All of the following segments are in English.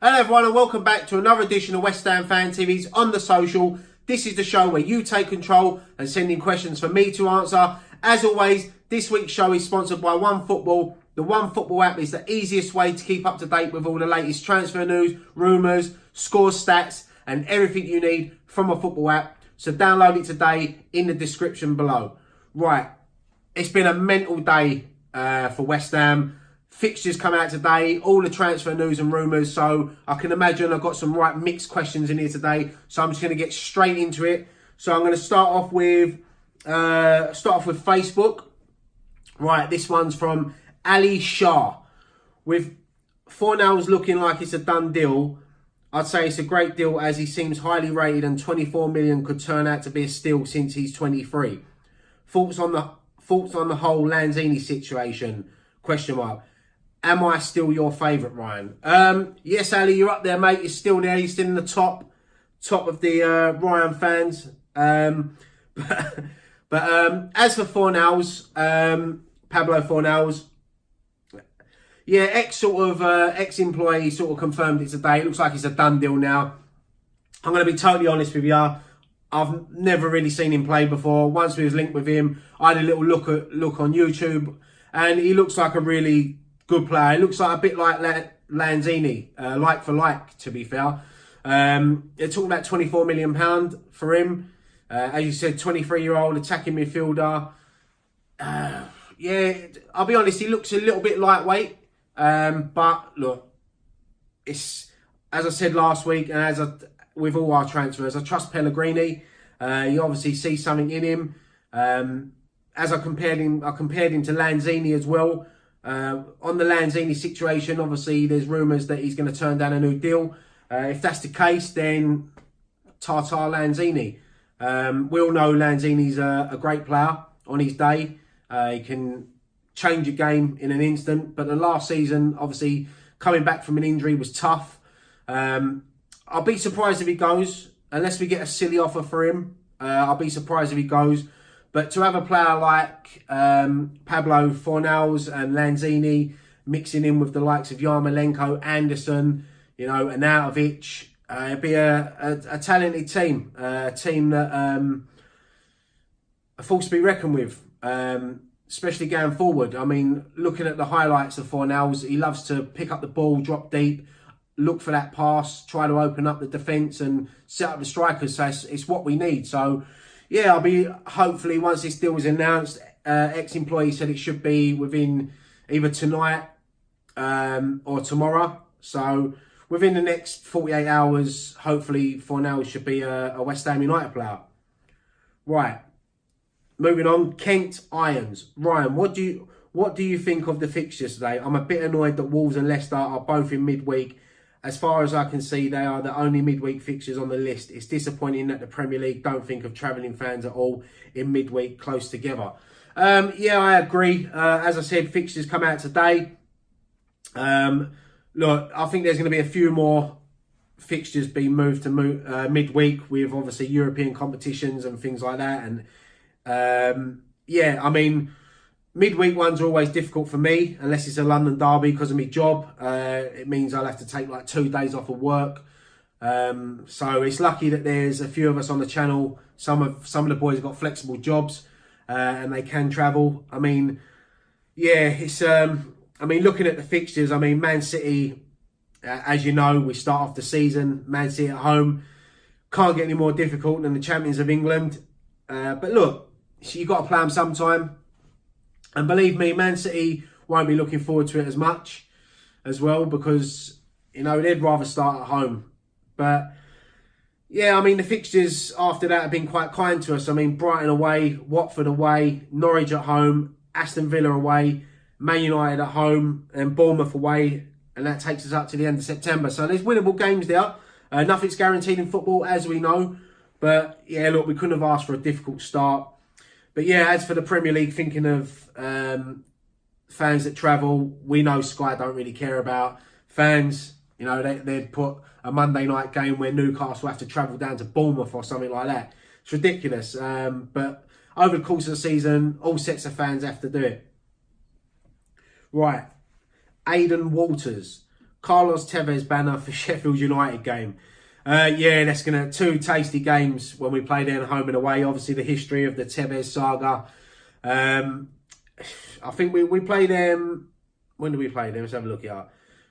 Hello everyone and welcome back to another edition of West Ham Fan TV's On The Social. This is the show where you take control and send in questions for me to answer. As always, this week's show is sponsored by OneFootball. The OneFootball app is the easiest way to keep up to date with all the latest transfer news, rumours, score stats and everything you need from a football app. So download it today in the description below. Right, it's been a mental day for West Ham. Fixtures come out today, all the transfer news and rumours, so I can imagine I've got some right mixed questions in here today, so I'm just going to get straight into it. So I'm going to start off with Facebook. Right, this one's from Ali Shah. With Fornals looking like it's a done deal, I'd say it's a great deal as he seems highly rated and 24 million could turn out to be a steal since he's 23. Thoughts on the whole Lanzini situation? Question mark. Am I still your favourite, Ryan? Yes, Ali, you're up there, mate. You're still there. You're still in the top of the Ryan fans. But as for Fornals, Pablo Fornals, yeah, ex-employee sort of confirmed it today. It looks like it's a done deal now. I'm going to be totally honest with you. I've never really seen him play before. Once we was linked with him, I had a little look on YouTube, and he looks like a really good player. He looks like a bit like Lanzini, like for like, to be fair. They're talking about £24 million for him. As you said, 23-year-old attacking midfielder. Yeah, I'll be honest, he looks a little bit lightweight. But look, it's, as I said last week, and with all our transfers, I trust Pellegrini. You obviously see something in him. As I compared him to Lanzini as well. On the Lanzini situation, obviously there's rumours that he's going to turn down a new deal. If that's the case, then Tata Lanzini. We all know Lanzini's a great player on his day. He can change a game in an instant. But the last season, obviously, coming back from an injury was tough. I'll be surprised if he goes, unless we get a silly offer for him. I'll be surprised if he goes. But to have a player like Pablo Fornals and Lanzini mixing in with the likes of Yarmolenko, Anderson, Arnautovic, it'd be a talented team. A team that a force to be reckoned with, especially going forward. I mean, looking at the highlights of Fornals, he loves to pick up the ball, drop deep, look for that pass, try to open up the defence and set up the strikers. So it's what we need. So yeah, I'll be, hopefully, once this deal is announced, ex-employee said it should be within either tonight or tomorrow. So within the next 48 hours, hopefully Fornals should be a West Ham United player. Right, moving on, Kent Irons. Ryan, what do you think of the fixtures today? I'm a bit annoyed that Wolves and Leicester are both in midweek. As far as I can see, they are the only midweek fixtures on the list. It's disappointing that the Premier League don't think of travelling fans at all in midweek close together. Yeah, I agree. As I said, fixtures come out today. Look, I think there's going to be a few more fixtures being moved to midweek with obviously European competitions and things like that. And yeah, I mean, midweek ones are always difficult for me, unless it's a London derby because of my job. It means I'll have to take like 2 days off of work. So it's lucky that there's a few of us on the channel. Some of the boys have got flexible jobs and they can travel. I mean, yeah, it's. I mean, looking at the fixtures, I mean, Man City, as you know, we start off the season. Man City at home can't get any more difficult than the champions of England. But look, you've got to play them sometime. And believe me, Man City won't be looking forward to it as much as well because, they'd rather start at home. But, yeah, I mean, the fixtures after that have been quite kind to us. I mean, Brighton away, Watford away, Norwich at home, Aston Villa away, Man United at home and Bournemouth away. And that takes us up to the end of September. So there's winnable games there. Nothing's guaranteed in football, as we know. But, yeah, look, we couldn't have asked for a difficult start. But yeah, as for the Premier League, thinking of fans that travel, we know Sky don't really care about fans. They'd put a Monday night game where Newcastle have to travel down to Bournemouth or something like that. It's ridiculous. But over the course of the season, all sets of fans have to do it. Right. Aidan Walters. Carlos Tevez banner for Sheffield United game. Yeah, that's going to 2 tasty games when we play there home and away. Obviously, the history of the Tevez saga. I think we play them... When do we play them? Let's have a look here.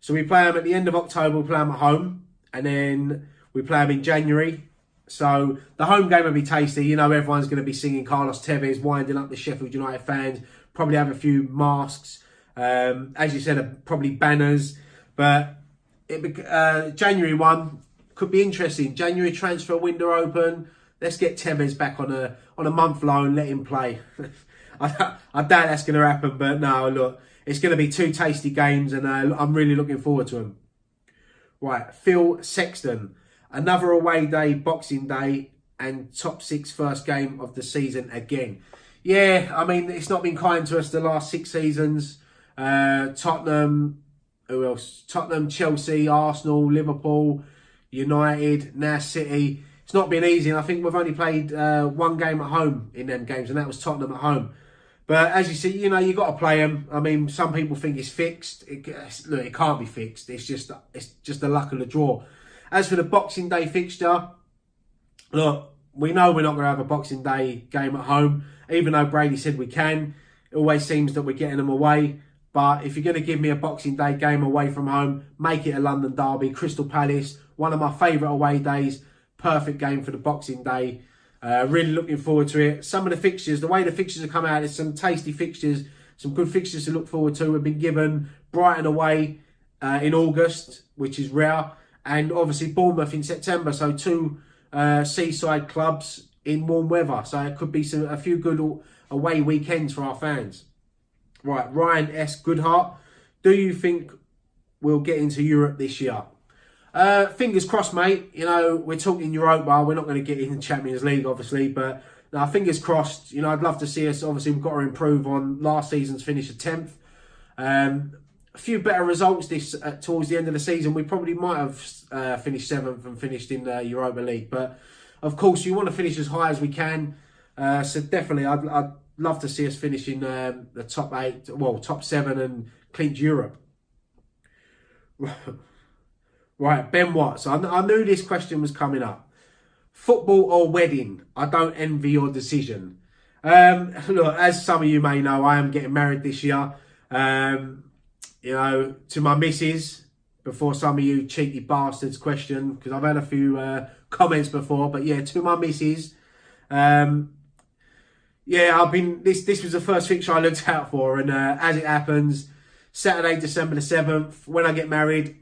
So we play them at the end of October. We play them at home. And then we play them in January. So the home game will be tasty. You know, everyone's going to be singing Carlos Tevez, winding up the Sheffield United fans. Probably have a few masks. As you said, probably banners. But January 1 could be interesting. January transfer window open. Let's get Tevez back on a month loan. Let him play. I doubt that's going to happen. But no, look, it's going to be 2 tasty games. And I'm really looking forward to them. Right, Phil Sexton. Another away day, Boxing Day, and top 6 first game of the season again. Yeah, I mean, it's not been kind to us the last 6 seasons. Tottenham, who else? Tottenham, Chelsea, Arsenal, Liverpool, United, now City. It's not been easy, and I think we've only played 1 game at home in them games, and that was Tottenham at home. But as you see, you know, you've got to play them. I mean, some people think it's fixed. Look, it can't be fixed. It's just the luck of the draw. As for the Boxing Day fixture, look, we know we're not going to have a Boxing Day game at home, even though Brady said we can. It always seems that we're getting them away. But if you're going to give me a Boxing Day game away from home, make it a London derby. Crystal Palace, one of my favourite away days. Perfect game for the Boxing Day. Really looking forward to it. Some of the fixtures, the way the fixtures have come out, there's some tasty fixtures, some good fixtures to look forward to. We've been given Brighton away in August, which is rare. And obviously Bournemouth in September. So 2 seaside clubs in warm weather. So it could be a few good away weekends for our fans. Right, Ryan S. Goodhart. Do you think we'll get into Europe this year? Fingers crossed, mate. You know, we're talking Europa. We're not going to get in the Champions League, obviously. But no, fingers crossed. You know, I'd love to see us. Obviously, we've got to improve on last season's finish of 10th. A few better results towards the end of the season. We probably might have finished 7th and finished in the Europa League. But, of course, you want to finish as high as we can. So, definitely, I'd love to see us finish in the top 8, well, top 7 and clinch Europe. Right, Ben Watts. I knew this question was coming up. Football or wedding? I don't envy your decision. Look, as some of you may know, I am getting married this year. You know, to my missus, before some of you cheeky bastards question, because I've had a few comments before, but yeah, to my missus. Yeah, this was the first fixture I looked out for, and as it happens, Saturday, December the 7th, when I get married,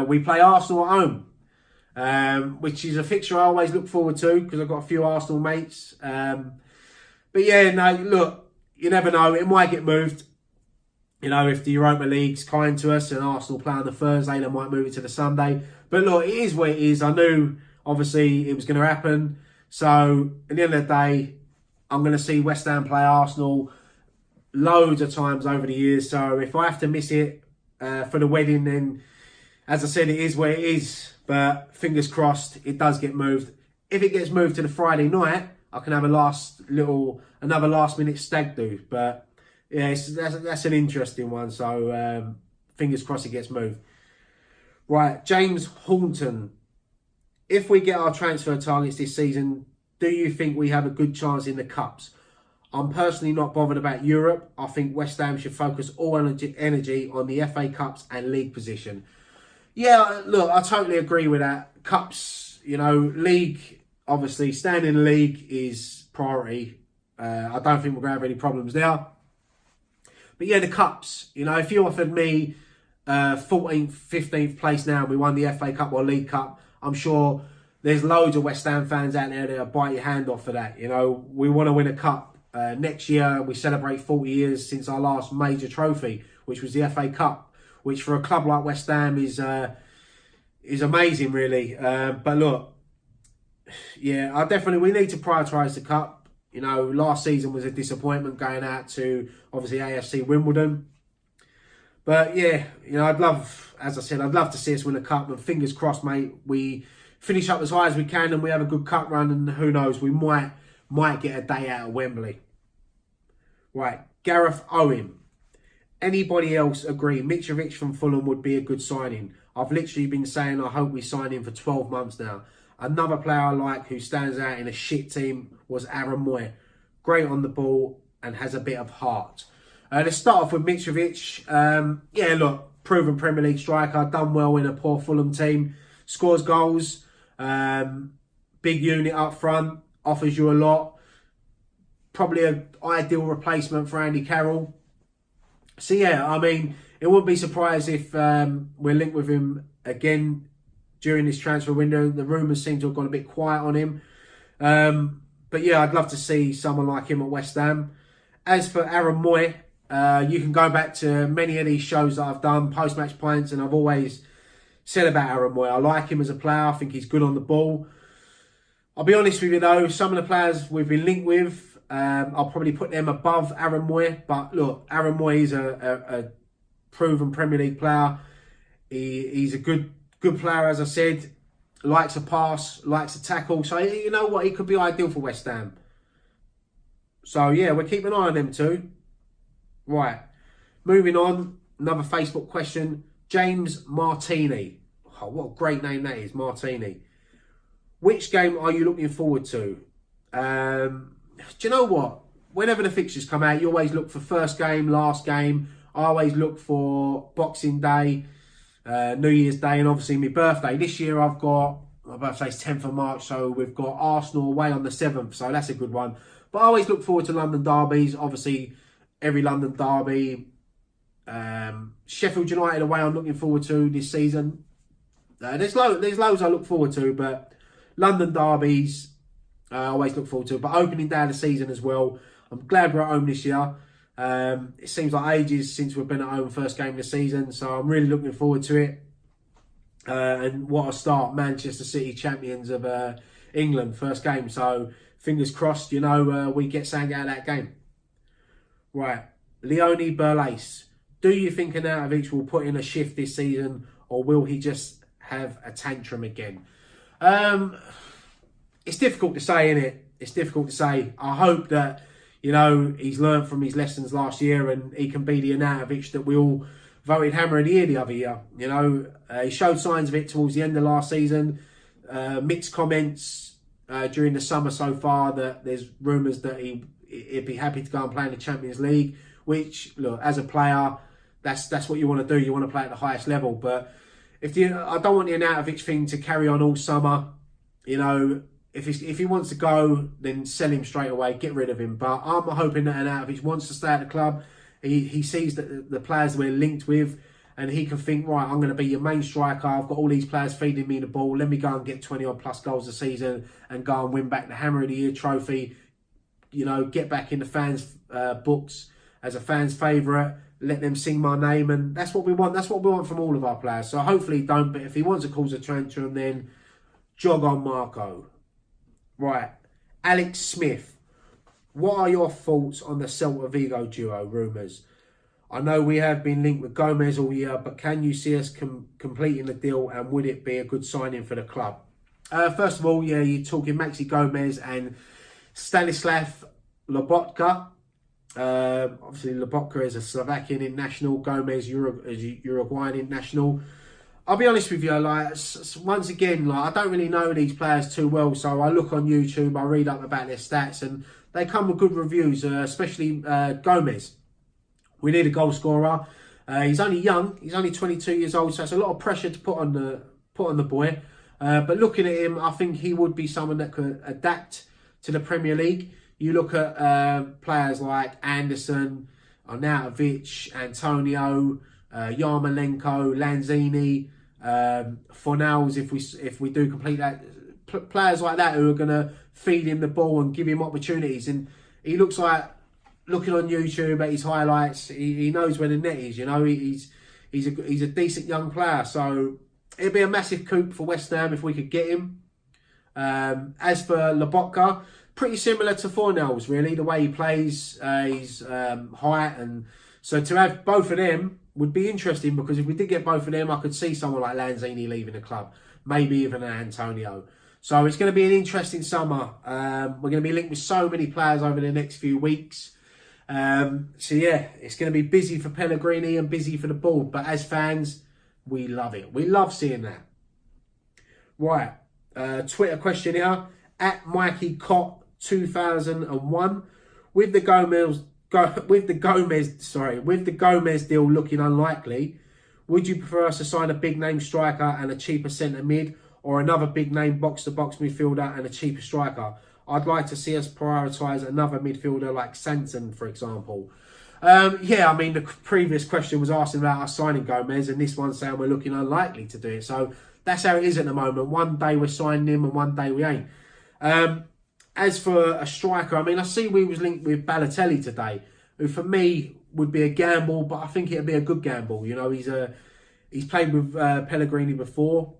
we play Arsenal at home, which is a fixture I always look forward to, because I've got a few Arsenal mates. But yeah, no, look, you never know, it might get moved. You know, if the Europa League's kind to us and Arsenal play on the Thursday, they might move it to the Sunday. But look, it is what it is. I knew, obviously, it was going to happen. So, at the end of the day, I'm going to see West Ham play Arsenal loads of times over the years. So, if I have to miss it for the wedding, then, as I said, it is what it is. But, fingers crossed, it does get moved. If it gets moved to the Friday night, I can have another last-minute stag do. But... yeah, that's an interesting one. So, fingers crossed it gets moved. Right, James Horton. If we get our transfer targets this season, do you think we have a good chance in the Cups? I'm personally not bothered about Europe. I think West Ham should focus all energy on the FA Cups and league position. Yeah, look, I totally agree with that. Cups, you know, league, obviously, staying in the league is priority. I don't think we're going to have any problems now. But yeah, the Cups, you know, if you offered me 14th, 15th place now and we won the FA Cup or League Cup, I'm sure there's loads of West Ham fans out there that'll bite your hand off for that. You know, we want to win a cup. Next year, we celebrate 40 years since our last major trophy, which was the FA Cup, which for a club like West Ham is amazing, really. But look, yeah, we need to prioritise the Cup. You know, last season was a disappointment going out to, obviously, AFC Wimbledon. But, yeah, you know, I'd love to see us win a cup. And fingers crossed, mate, we finish up as high as we can and we have a good cup run. And who knows, we might get a day out of Wembley. Right, Gareth Owen. Anybody else agree Mitrovic from Fulham would be a good signing? I've literally been saying I hope we sign him for 12 months now. Another player I like who stands out in a shit team was Aaron Moy. Great on the ball and has a bit of heart. Let's start off with Mitrovic. Yeah, look, proven Premier League striker, done well in a poor Fulham team. Scores goals, big unit up front, offers you a lot. Probably an ideal replacement for Andy Carroll. So yeah, I mean, it wouldn't be surprised if we're linked with him again during this transfer window. The rumours seem to have gone a bit quiet on him. But yeah, I'd love to see someone like him at West Ham. As for Aaron Moy, you can go back to many of these shows that I've done, post-match points, and I've always said about Aaron Moy, I like him as a player. I think he's good on the ball. I'll be honest with you though, some of the players we've been linked with, I'll probably put them above Aaron Moy. But look, Aaron Moy is a proven Premier League player. He's a good player, as I said. Likes a pass, likes a tackle. So you know what, he could be ideal for West Ham. So yeah, we're keeping an eye on them too. Right, moving on. Another Facebook question. James Martini. Oh, what a great name that is, Martini. Which game are you looking forward to? Do you know what? Whenever the fixtures come out, you always look for first game, last game. I always look for Boxing Day, New Year's Day, and obviously my birthday. This year I've got, my birthday's 10th of March, so we've got Arsenal away on the 7th, so that's a good one. But I always look forward to London derbies. Obviously, every London derby. Sheffield United away I'm looking forward to this season. There's loads I look forward to, but London derbies I always look forward to. But opening day of the season as well. I'm glad we're at home this year. It seems like ages since we've been at home first game of the season, so I'm really looking forward to it. And what a start, Manchester City champions of England first game. So fingers crossed, you know, we get something out of that game. Right, Leone Berlace. Do you think Arnautovic will put in a shift this season, or will he just have a tantrum again? It's difficult to say, isn't it? It's difficult to say. I hope that, you know, he's learned from his lessons last year and he can be the Arnautovic that we all voted Hammer of the Year the other year. You know, he showed signs of it towards the end of last season. Mixed comments during the summer so far that there's rumours that he'd be happy to go and play in the Champions League, which, look, as a player, that's what you want to do. You want to play at the highest level. But I don't want the Arnautovic thing to carry on all summer. You know, if he wants to go, then sell him straight away, get rid of him. But I'm hoping that Arnautovic wants to stay at the club. He sees that the players we're linked with, and he can think, right, I'm going to be your main striker. I've got all these players feeding me the ball. Let me go and get 20-odd plus goals a season and go and win back the Hammer of the Year trophy. You know, get back in the fans' books as a fan's favourite. Let them sing my name, and that's what we want. That's what we want from all of our players. So hopefully he don't. But if he wants to cause a tantrum, then jog on, Marco. Right, Alex Smith. What are your thoughts on the Celta Vigo duo rumours? I know we have been linked with Gomez all year, but can you see us completing the deal, and would it be a good signing for the club? First of all, yeah, you're talking Maxi Gomez and Stanislav Lobotka. Obviously, Lobotka is a Slovakian international, Gomez Uruguayan international. I'll be honest with you, like, once again, like, I don't really know these players too well, so I look on YouTube, I read up about their stats, and they come with good reviews, especially Gomez. We need a goal scorer. He's only young, he's only 22 years old, so it's a lot of pressure to put on the boy. But looking at him, I think he would be someone that could adapt to the Premier League. You look at players like Anderson, Arnautovic, Antonio, Yarmolenko, Lanzini, Fornals, if we do complete that, players like that who are going to feed him the ball and give him opportunities. And he looks like, looking on YouTube at his highlights, he knows where the net is. You know, he's a decent young player. So it'd be a massive coup for West Ham if we could get him. As for Lobotka, pretty similar to Fornals, really, the way he plays, his height, and so to have both of them would be interesting, because if we did get both of them, I could see someone like Lanzini leaving the club, maybe even an Antonio. So it's going to be an interesting summer. We're going to be linked with so many players over the next few weeks. So yeah, it's going to be busy for Pellegrini and busy for the board. But as fans, We love it. We love seeing that. Right, Twitter question here at Mikey Cott 2001. With the Gomez deal looking unlikely, would you prefer us to sign a big name striker and a cheaper centre mid, or another big name box to box midfielder and a cheaper striker? I'd like to see us prioritise another midfielder like Sanson, for example. Yeah, I mean, the previous question was asking about us signing Gomez, and this one's saying we're looking unlikely to do it. So that's how it is at the moment. One day we're signing him and one day we ain't. As for a striker, I mean, I see we was linked with Balotelli today, who for me would be a gamble, but I think it'd be a good gamble. You know, he's played with Pellegrini before,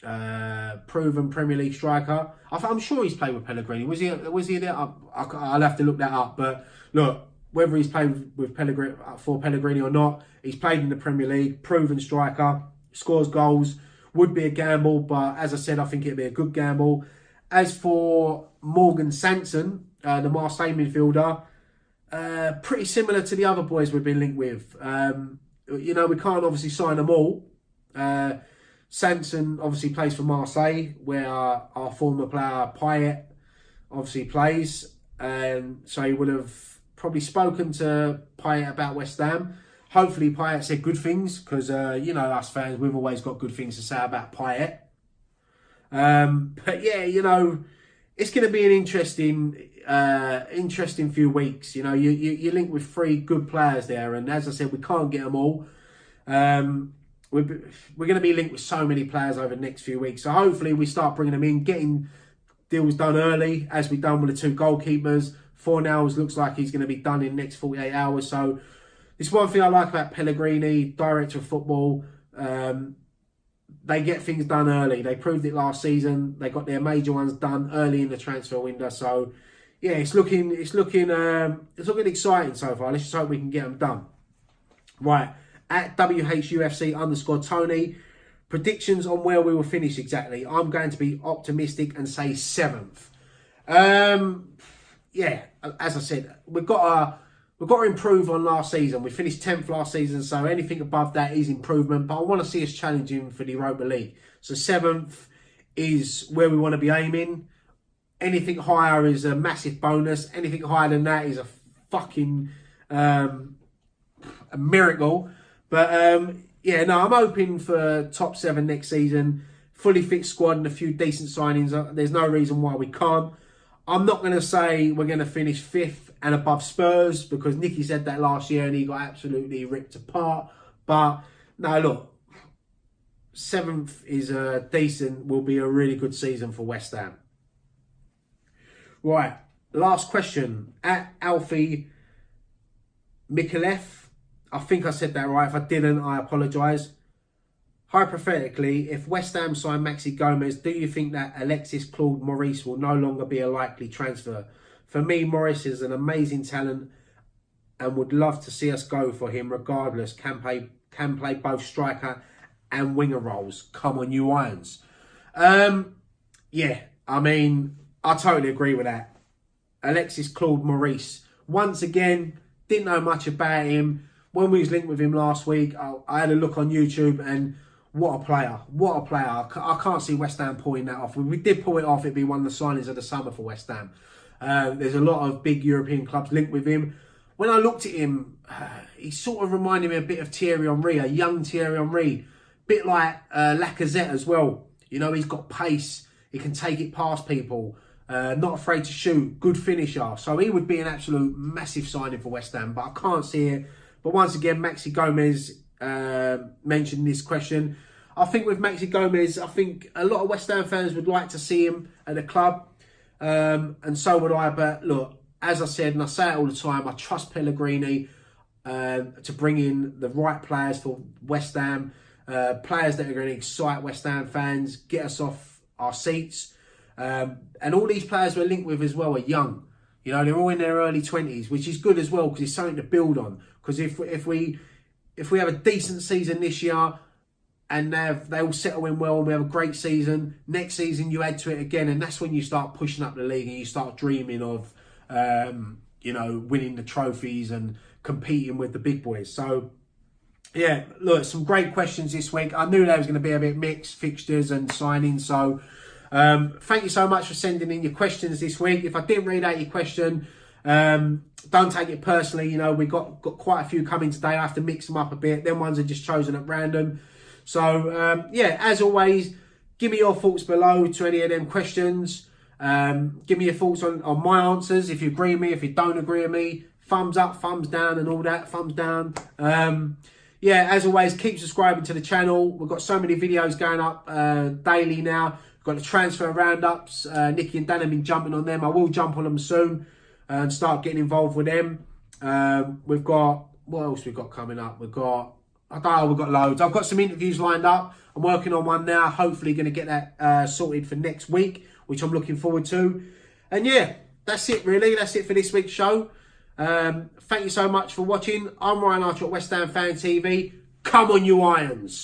proven Premier League striker. I'm sure he's played with Pellegrini. Was he there? I'll have to look that up. But look, whether he's played with Pellegrini for Pellegrini or not, he's played in the Premier League, proven striker, scores goals. Would be a gamble, but as I said, I think it'd be a good gamble. As for Morgan Sanson, the Marseille midfielder, pretty similar to the other boys we've been linked with. You know, we can't obviously sign them all. Sanson obviously plays for Marseille, where our former player Payet obviously plays. So he would have probably spoken to Payet about West Ham. Hopefully Payet said good things, because, you know, us fans, we've always got good things to say about Payet. But yeah, you know, it's going to be an interesting few weeks. You know, you link with 3 good players there, and as I said, we can't get them all. We're going to be linked with so many players over the next few weeks. So hopefully we start bringing them in, getting deals done early, as we've done with the 2 goalkeepers. Fornals looks like he's going to be done in the next 48 hours. So this one thing I like about Pellegrini, director of football. They get things done early. They proved it last season. They got their major ones done early in the transfer window. So yeah, it's looking exciting so far. Let's just hope we can get them done. Right, at WHUFC_Tony, predictions on where we will finish exactly. I'm going to be optimistic and say 7th. Yeah, as I said, we've got to improve on last season. We finished 10th last season, so anything above that is improvement. But I want to see us challenging for the Europa League. So 7th is where we want to be aiming. Anything higher is a massive bonus. Anything higher than that is a fucking a miracle. But yeah, no, I'm hoping for top 7 next season. Fully fit squad and a few decent signings. There's no reason why we can't. I'm not going to say we're going to finish 5th and above Spurs, because Nicky said that last year and he got absolutely ripped apart. But no, look, 7th is will be a really good season for West Ham. Right, last question. At Alfie Mikalev, I think I said that right. If I didn't, I apologise. Hypothetically, if West Ham sign Maxi Gomez, do you think that Alexis Claude Maurice will no longer be a likely transfer? For me, Maurice is an amazing talent and would love to see us go for him regardless. Can play both striker and winger roles. Come on, you Irons. Yeah, I mean, I totally agree with that. Alexis Claude Maurice. Once again, didn't know much about him. When we was linked with him last week, I had a look on YouTube, and what a player. What a player. I can't see West Ham pulling that off. If we did pull it off, it'd be one of the signings of the summer for West Ham. There's a lot of big European clubs linked with him. When I looked at him, he sort of reminded me a bit of Thierry Henry, a young Thierry Henry. Bit like Lacazette as well. You know, he's got pace. He can take it past people. Not afraid to shoot. Good finisher. So he would be an absolute massive signing for West Ham. But I can't see it. But once again, Maxi Gomez mentioned this question. I think with Maxi Gomez, I think a lot of West Ham fans would like to see him at the club. And so would I. But look, as I said, and I say it all the time, I trust Pellegrini to bring in the right players for West Ham. Players that are going to excite West Ham fans, get us off our seats. And all these players we're linked with as well are young. You know, they're all in their early 20s, which is good as well, because it's something to build on. Because if we have a decent season this year and they all settle in well and we have a great season, next season you add to it again, and that's when you start pushing up the league and you start dreaming of, you know, winning the trophies and competing with the big boys. So, yeah, look, some great questions this week. I knew there was going to be a bit mixed, fixtures and signings. So thank you so much for sending in your questions this week. If I didn't read out your question, don't take it personally. You know, we got quite a few coming today. I have to mix them up a bit. Them ones are just chosen at random. So yeah, as always, give me your thoughts below to any of them questions. Give me your thoughts on my answers. If you agree with me, if you don't agree with me, thumbs up, thumbs down and all that, thumbs down. Yeah, as always, keep subscribing to the channel. We've got so many videos going up daily now. We've got the transfer roundups. Nicky and Dan have been jumping on them. I will jump on them soon and start getting involved with them. We've got, what else we've got coming up? We've got, I don't know, we've got loads. I've got some interviews lined up. I'm working on one now. Hopefully going to get that sorted for next week, which I'm looking forward to. And yeah, that's it really. That's it for this week's show. Thank you so much for watching. I'm Arnautovic at West Ham Fan TV. Come on, you Irons.